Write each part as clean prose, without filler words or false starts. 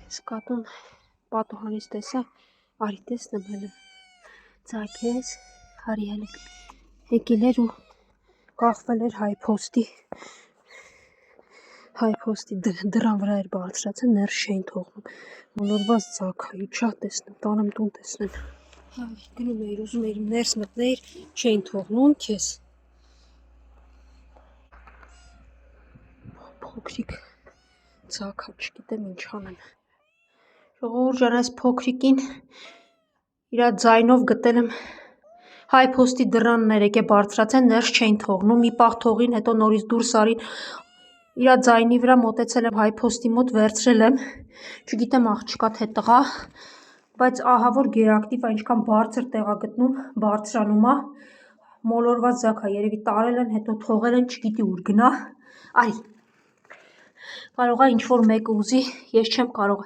Սկատուն պատուհանից տեսա, արի տեսնեմ հələ ձագես, հարի հələ եկել էր ու կախվել էր հայփոստի դրան վրա էր բարձրացել, ներս չէին թողնում, մոլորված ձագ է, իջա տեսնեմ, տանեմ տուն տեսնեմ, գնում էիր, ուզում էիր ներս մտնեիր, չէին թողնում քեզ, փոքրիկ ձագ, չգիտեմ ինչ անեմ, ժողովուրդ ջան, այս փոքրիկին իրա ձայնով գտել եմ հայփոստի դռան ներեկե բարձրացել, ներս չէին թողնում, մի պահ թողին, հետո նորից դուրս արին, իրա ձայնի վրա մոտեցել եմ հայփոստի մոտ, վերցրել եմ, չգիտեմ աղջկա թե տղա, բայց ահա որ գերակտիվ այնքան բարձր տեղ ա գտնում, բարձրանում ա, մոլորված ձագ ա, երևի տարել են, հետո թողել են, չգիտի ուր գնա, արի, կարող ա ինչ-որ մեկը ուզի, ես չեմ կարող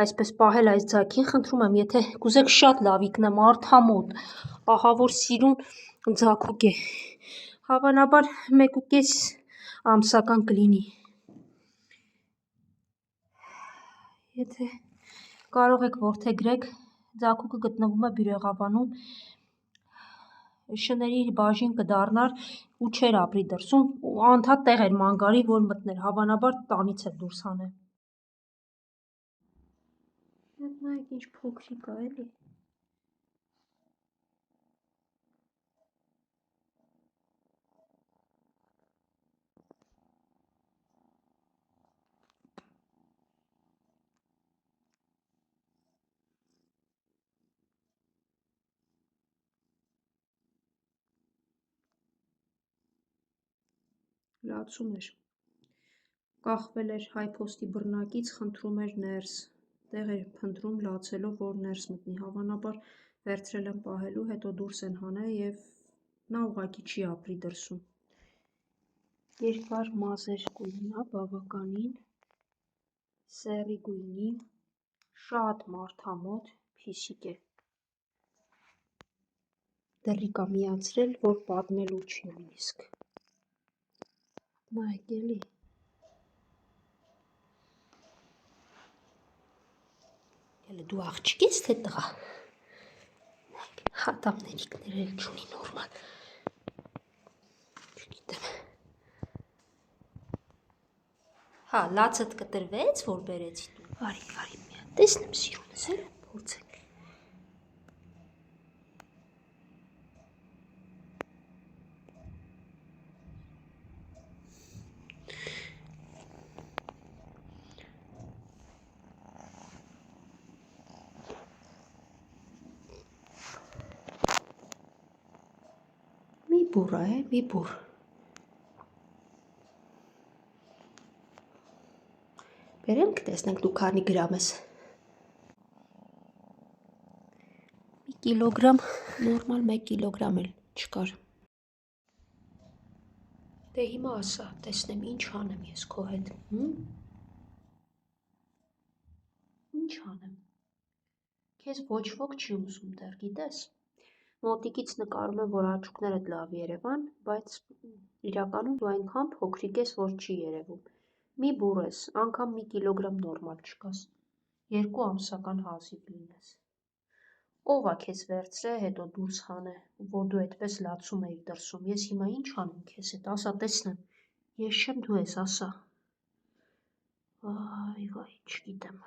այսպես պահել այս ձագին, խնդրում եմ, եթե կուզեք շատ լավ իկնեմ արդամոտ, ահա որ սիրուն ձագուկ է, հավանաբար 1.5 ամսական կլինի, եթե կարող եք որդեգրեք, ձագուկը գտնվում է Բյուրեղաբանում, շների բաժին կդառնար ու չէր ապրի դրսում, անդադ տեղ էր մանգարի, որ մտներ, հավանաբար տանից էր դուրս հանել, նայեք ինչ փոքրիկ ա էլի, լացում էր, կախվել էր հայփոստի բռնակից, խնդրում էր ներս, տեղ էր փնտրում լացելով, որ ներս մտնի, հավանաբար վերցրել են պահելու, հետո դուրս են հանել և նա ուղղակի չի ապրի դրսում, երկար մազեր գույնն ա, բավականին, սեռի գույնի, շատ մարդամոտ, փիսիկ է, դռիկ ա միացրել, որ պատմելու չի նույնիսկ, նայեք էլի, հələ դու աղջիկ ես թե տղա, հատամներիքներ էլ չունի նորմալ, չգիտեմ, հա լացդ կտրվեց, որ բերեցի տուն, արի մի հատ տեսնեմ սիրունս էլ փորձենք, մի բուռ ա, մի բուռ, բերենք տեսնենք դու քանի գրամ ես, մի կիլոգրամ, նորմալ 1 կիլոգրամ էլ չկար, դե հիմա ասա, տեսնեմ ինչ անեմ ես քո հետ, ինչ անեմ, քեզ ոչ ոք չի ուզում դեռ, գիտես, մոտիկից նկարում եմ, որ աչուկներդ լավ երևան, բայց իրականում դու այնքան փոքրիկ ես, որ չի երևում, մի բուռ ես, անգամ 1 կիլոգրամ նորմալ չկաս, 2 ամսական հազիվ լինես, ով ա քեզ վերցրել, հետո դուրս հանել, որ դու այդպես լացում էիր դրսում, ես հիմա ինչ անեմ քեզ հետ, ասա տեսնեմ, ես չեմ դու ես, ասա, վայ, չգիտեմ,